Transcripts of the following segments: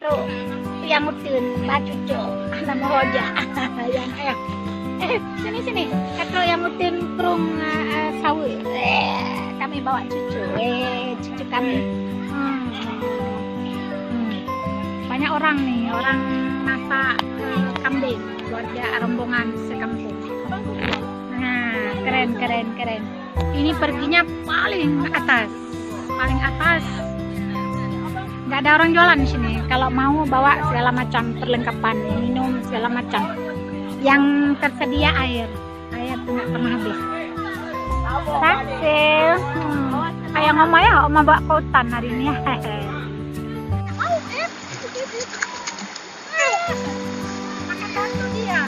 Tuh, yang mutin baju cok, nama Roja, yang sini, kakak yang mutin kerung sawi, kami bawa cucu, cucu kami. Banyak orang nih, orang masak kambing, keluarga rombongan sekampung. Nah, keren. Ini perginya paling atas. Nggak ada orang jualan di sini. Kalau mau bawa segala macam perlengkapan, minum segala macam. Yang tersedia air tuh nggak pernah habis. Hasil, kayak mama ya, oma bawa ke hutan hari ini ya. Makan batu dia.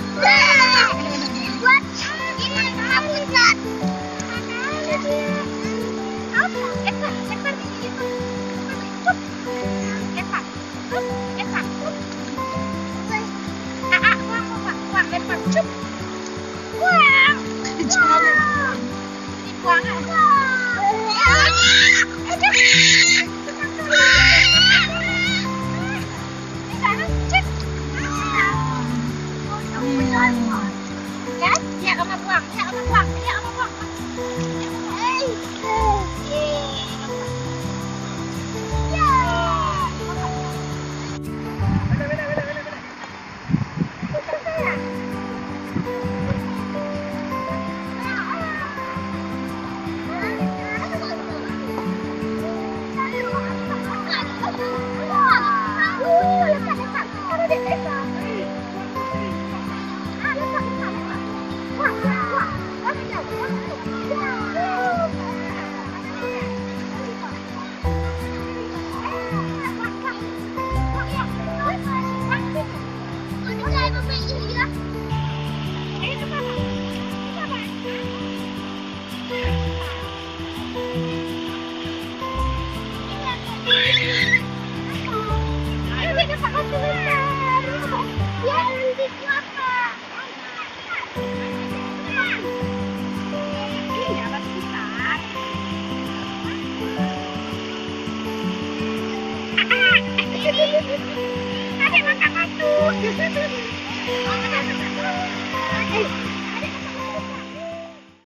Adik makan batu.